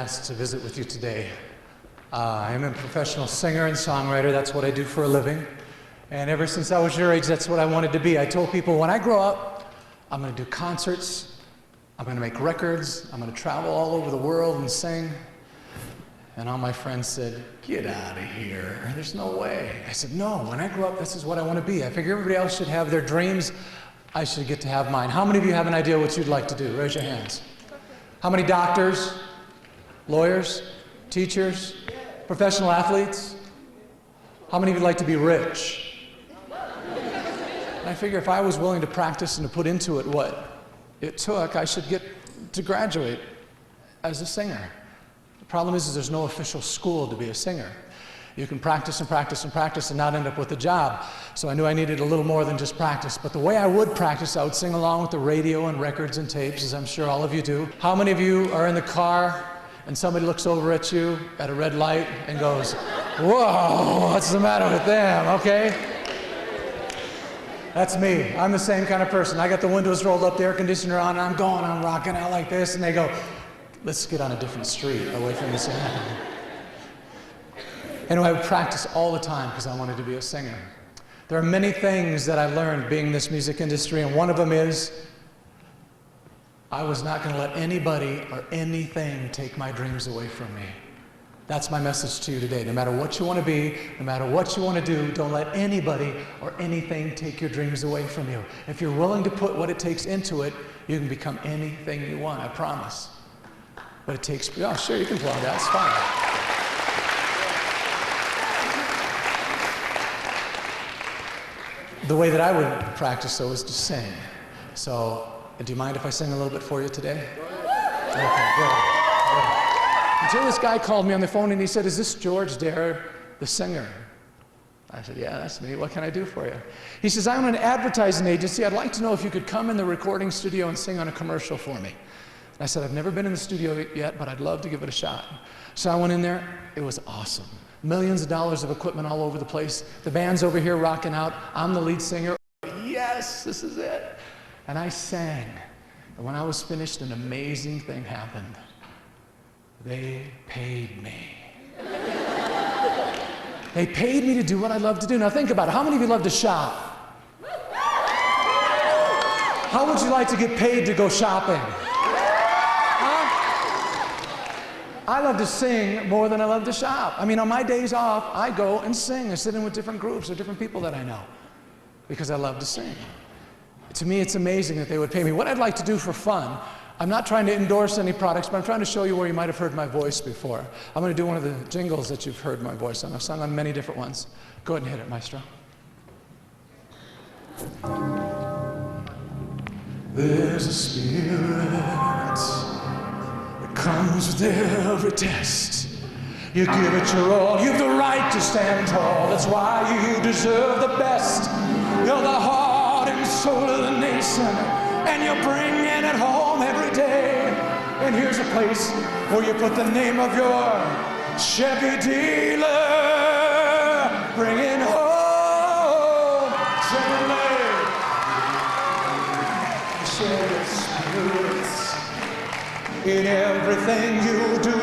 asked to visit with you today. I am a professional singer and songwriter. That's what I do for a living. And ever since I was your age, that's what I wanted to be. I told people when I grow up, I'm going to do concerts, I'm going to make records, I'm going to travel all over the world and sing. And all my friends said, get out of here. There's no way. I said, no, when I grow up, this is what I want to be. I figure everybody else should have their dreams. I should get to have mine. How many of you have an idea what you'd like to do? Raise your hands. How many doctors, lawyers, teachers, professional athletes? How many of you like to be rich? And I figure if I was willing to practice and to put into it what it took, I should get to graduate as a singer. The problem is there's no official school to be a singer. You can practice and practice and practice and not end up with a job. So I knew I needed a little more than just practice. But the way I would practice, I would sing along with the radio and records and tapes, as I'm sure all of you do. How many of you are in the car and somebody looks over at you at a red light and goes, whoa, what's the matter with them, okay? That's me. I'm the same kind of person. I got the windows rolled up, the air conditioner on, and I'm going, I'm rocking out like this, and they go, let's get on a different street away from this. Anyway, I would practice all the time because I wanted to be a singer. There are many things that I learned being in this music industry, and one of them is I was not going to let anybody or anything take my dreams away from me. That's my message to you today. No matter what you want to be, no matter what you want to do, don't let anybody or anything take your dreams away from you. If you're willing to put what it takes into it, you can become anything you want, I promise. But it takes, oh, sure, you can applaud, that's fine. The way that I would practice, though, is to sing. So, do you mind if I sing a little bit for you today? Okay, good. Until this guy called me on the phone and he said, is this George Dare, the singer? I said, yeah, that's me. What can I do for you? He says, I'm an advertising agency. I'd like to know if you could come in the recording studio and sing on a commercial for me. And I said, I've never been in the studio yet, but I'd love to give it a shot. So I went in there. It was awesome. Millions of dollars of equipment all over the place. The band's over here rocking out. I'm the lead singer. Yes, this is it. And I sang. And when I was finished, an amazing thing happened. They paid me. They paid me to do what I love to do. Now think about it. How many of you love to shop? How would you like to get paid to go shopping? I love to sing more than I love to shop. I mean, on my days off, I go and sing. I sit in with different groups or different people that I know because I love to sing. To me, it's amazing that they would pay me. What I'd like to do for fun, I'm not trying to endorse any products, but I'm trying to show you where you might have heard my voice before. I'm going to do one of the jingles that you've heard my voice on. I've sung on many different ones. Go ahead and hit it, maestro. There's a spirit comes with every test. You give it your all, you've the right to stand tall. That's why you deserve the best. You're the heart and soul of the nation, and you're bringing it home every day. And here's a place where you put the name of your Chevy dealer. Bring it home, Chevrolet. Chevy spirits in everything you do,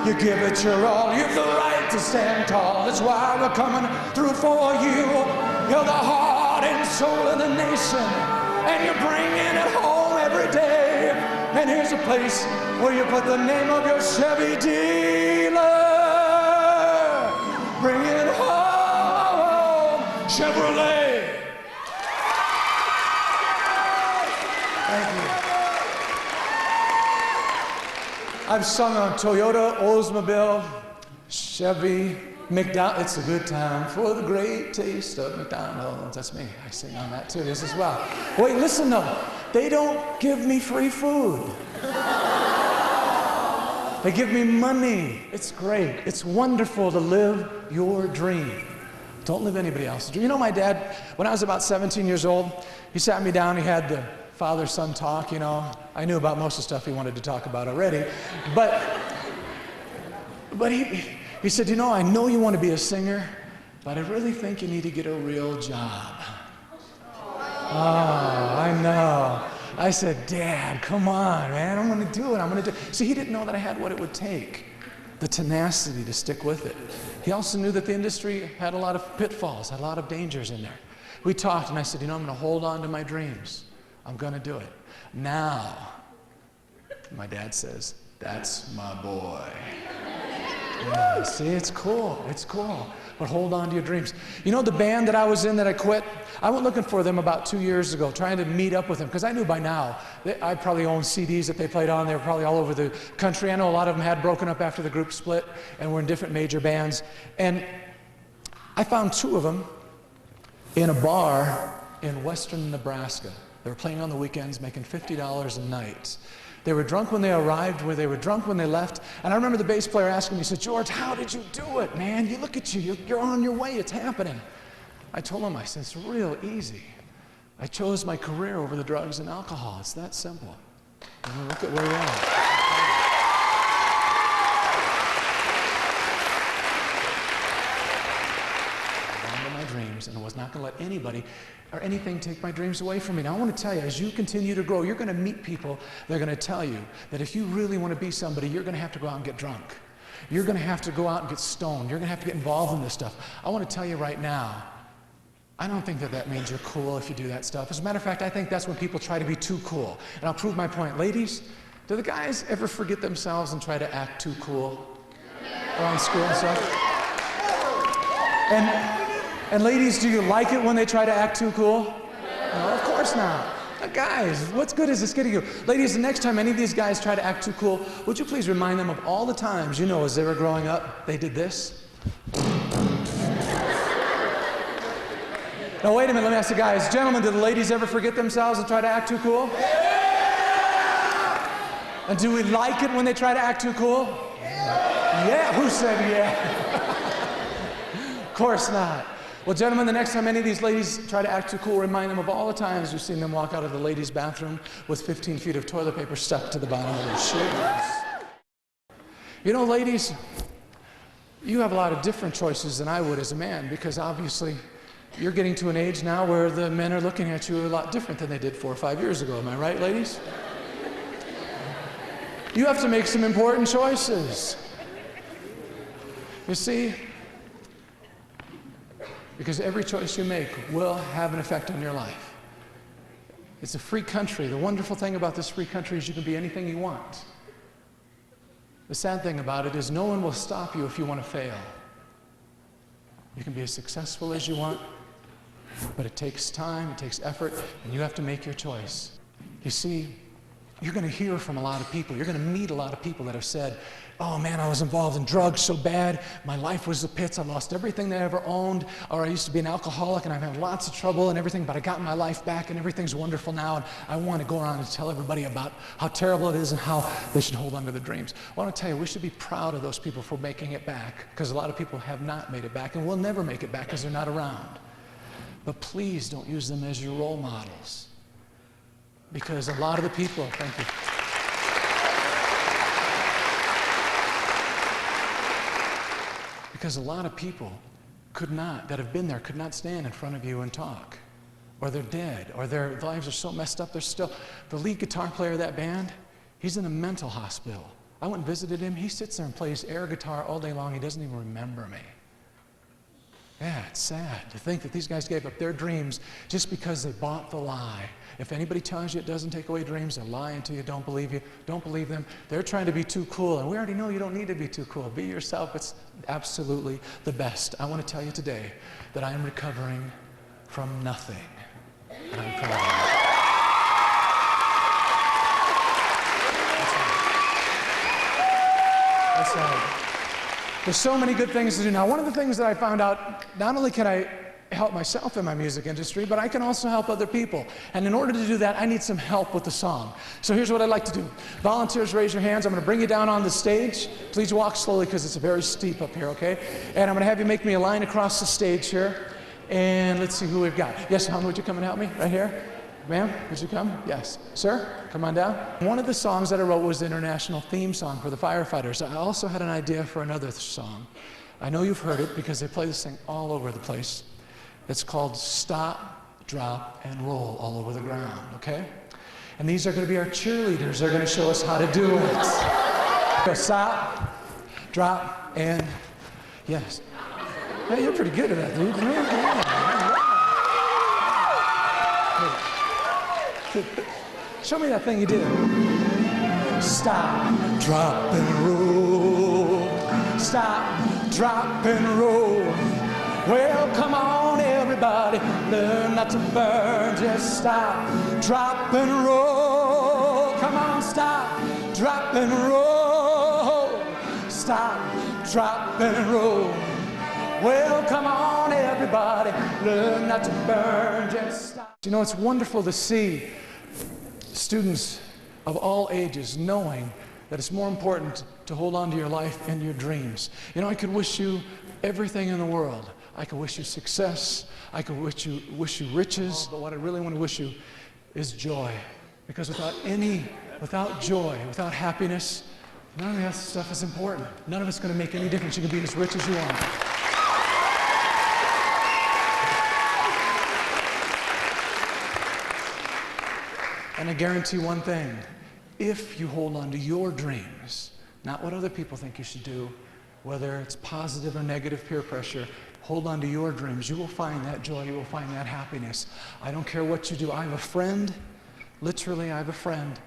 you give it your all. You've the right to stand tall. That's why we're coming through for you. You're the heart and soul of the nation, and you're bringing it home every day. And here's a place where you put the name of your Chevy dealer. Bring it home, Chevrolet. Thank you. I've sung on Toyota, Oldsmobile, Chevy, McDonald's. It's a good time for the great taste of McDonald's. That's me. I sing on that too, this as well. Wait, listen though. They don't give me free food. They give me money. It's great. It's wonderful to live your dream. Don't live anybody else's dream. You know, my dad, when I was about 17 years old, he sat me down. He had the father-son talk, you know. I knew about most of the stuff he wanted to talk about already. But he said, you know, I know you want to be a singer, but I really think you need to get a real job. Oh, I know. I said, Dad, come on, man, I'm gonna do it, I'm gonna do it. See, he didn't know that I had what it would take, the tenacity to stick with it. He also knew that the industry had a lot of pitfalls, had a lot of dangers in there. We talked and I said, you know, I'm gonna hold on to my dreams. I'm gonna do it. Now, my dad says, that's my boy. Yeah, see, it's cool, it's cool. But hold on to your dreams. You know the band that I was in that I quit? I went looking for them about 2 years ago, trying to meet up with them, because I knew by now, I probably owned CDs that they played on. They were probably all over the country. I know a lot of them had broken up after the group split and were in different major bands. And I found 2 of them in a bar in western Nebraska. They were playing on the weekends, making $50 a night. They were drunk when they arrived, they were drunk when they left. And I remember the bass player asking me, he said, George, how did you do it, man? You look at you, you're on your way, it's happening. I told him, I said, it's real easy. I chose my career over the drugs and alcohol. It's that simple. And look at where we are. Dreams, and I was not going to let anybody or anything take my dreams away from me. Now I want to tell you, as you continue to grow, you're going to meet people that are going to tell you that if you really want to be somebody, you're going to have to go out and get drunk. You're going to have to go out and get stoned. You're going to have to get involved in this stuff. I want to tell you right now, I don't think that means you're cool if you do that stuff. As a matter of fact, I think that's when people try to be too cool. And I'll prove my point. Ladies, do the guys ever forget themselves and try to act too cool around school and stuff? And ladies, do you like it when they try to act too cool? No, of course not. Guys, what's good is this getting you? Ladies, the next time any of these guys try to act too cool, would you please remind them of all the times, you know, as they were growing up, they did this? Now, wait a minute, let me ask the guys. Gentlemen, do the ladies ever forget themselves and try to act too cool? And do we like it when they try to act too cool? Yeah, who said yeah? Of course not. Well, gentlemen, the next time any of these ladies try to act too cool, remind them of all the times you've seen them walk out of the ladies' bathroom with 15 feet of toilet paper stuck to the bottom of their shoes. You know, ladies, you have a lot of different choices than I would as a man, because obviously you're getting to an age now where the men are looking at you a lot different than they did 4 or 5 years ago. Am I right, ladies? You have to make some important choices. You see, because every choice you make will have an effect on your life. It's a free country. The wonderful thing about this free country is you can be anything you want. The sad thing about it is no one will stop you if you want to fail. You can be as successful as you want, but it takes time, it takes effort, and you have to make your choice. You see, you're going to hear from a lot of people. You're going to meet a lot of people that have said, oh man, I was involved in drugs so bad. My life was the pits. I lost everything that I ever owned. Or I used to be an alcoholic and I've had lots of trouble and everything, but I got my life back and everything's wonderful now. And I want to go around and tell everybody about how terrible it is and how they should hold on to their dreams. I want to tell you, we should be proud of those people for making it back, because a lot of people have not made it back and will never make it back because they're not around. But please don't use them as your role models, because a lot of the people, thank you. Because a lot of people that have been there, could not stand in front of you and talk. Or they're dead, or their lives are so messed up, they're still, the lead guitar player of that band, he's in a mental hospital. I went and visited him, he sits there and plays air guitar all day long, he doesn't even remember me. Yeah, it's sad to think that these guys gave up their dreams just because they bought the lie. If anybody tells you it doesn't take away dreams, they're lying to you, don't believe you, don't believe them. They're trying to be too cool, and we already know you don't need to be too cool. Be yourself, it's absolutely the best. I want to tell you today that I am recovering from nothing, and I'm proud of it. That's right. There's so many good things to do. Now, one of the things that I found out, not only can I help myself in my music industry, but I can also help other people. And in order to do that, I need some help with the song. So here's what I'd like to do. Volunteers, raise your hands. I'm going to bring you down on the stage. Please walk slowly because it's very steep up here, okay? And I'm going to have you make me a line across the stage here. And let's see who we've got. Yes, hon, would you come and help me right here? Ma'am, would you come? Yes. Sir, come on down. One of the songs that I wrote was the international theme song for the firefighters. I also had an idea for another song. I know you've heard it because they play this thing all over the place. It's called Stop, Drop, and Roll All Over the Ground, okay? And these are going to be our cheerleaders. They're going to show us how to do it. Go stop, drop, and yes. Hey, you're pretty good at that, dude. Show me that thing you did. Stop, drop, and roll. Stop, drop, and roll. Well, come on, everybody. Learn not to burn. Just stop, drop, and roll. Come on, stop, drop, and roll. Stop, drop, and roll. Well, come on, everybody. Learn not to burn. Just stop. You know, it's wonderful to see students of all ages knowing that it's more important to hold on to your life and your dreams. You know, I could wish you everything in the world. I could wish you success. I could wish you riches. But what I really want to wish you is joy. Because without joy, without happiness, none of that stuff is important. None of it's going to make any difference. You can be as rich as you want. And I guarantee one thing, if you hold on to your dreams, not what other people think you should do, whether it's positive or negative peer pressure, hold on to your dreams. You will find that joy, you will find that happiness. I don't care what you do. I have a friend, literally I have a friend,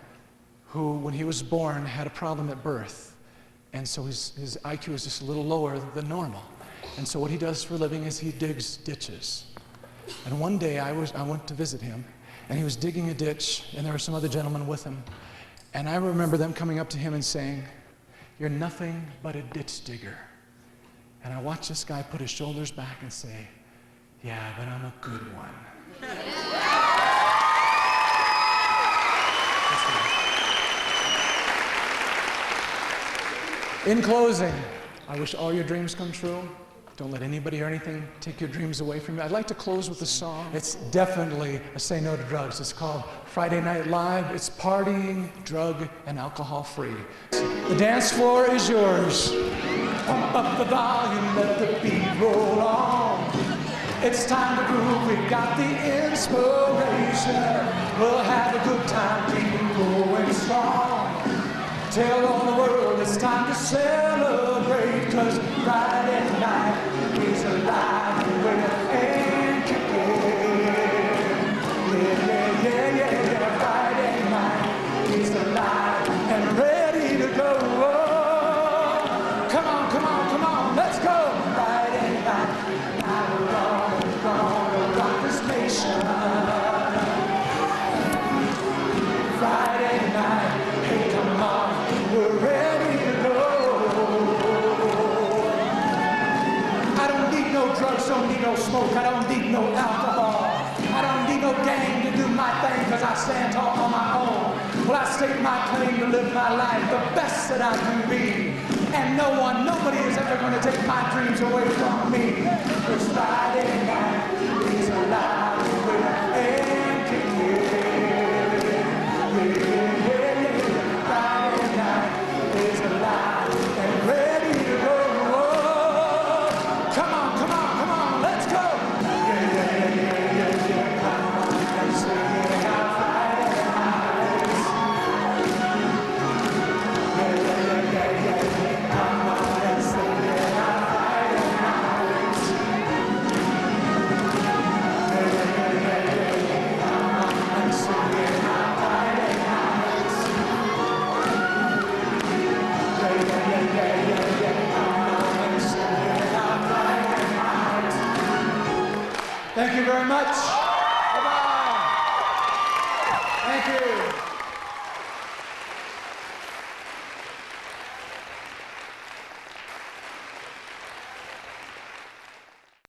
who when he was born had a problem at birth. And so his IQ is just a little lower than normal. And so what he does for a living is he digs ditches. And one day I went to visit him, and he was digging a ditch, and there were some other gentlemen with him. And I remember them coming up to him and saying, "You're nothing but a ditch digger." And I watched this guy put his shoulders back and say, "Yeah, but I'm a good one." In closing, I wish all your dreams come true. Don't let anybody or anything take your dreams away from you. I'd like to close with a song. It's definitely a say no to drugs. It's called Friday Night Live. It's partying, drug, and alcohol free. The dance floor is yours. Pump up the volume, let the beat roll on. It's time to groove, we've got the inspiration. We'll have a good time, keep going strong. Tell all the world it's time to celebrate, 'cause Friday night is alive and well and kicking. Yeah. Friday night is alive and ready to go. Come on, let's go. Friday night, now we're gonna rock this nation. Friday night, hey, come on. We're ready to go. I don't need no drugs, don't need no smoke, I don't need no alcohol. I don't need no gang to do my thing, 'cause I stand tall on my own. Well, I state my claim to live my life the best that I can be. And nobody is ever going to take my dreams away from me.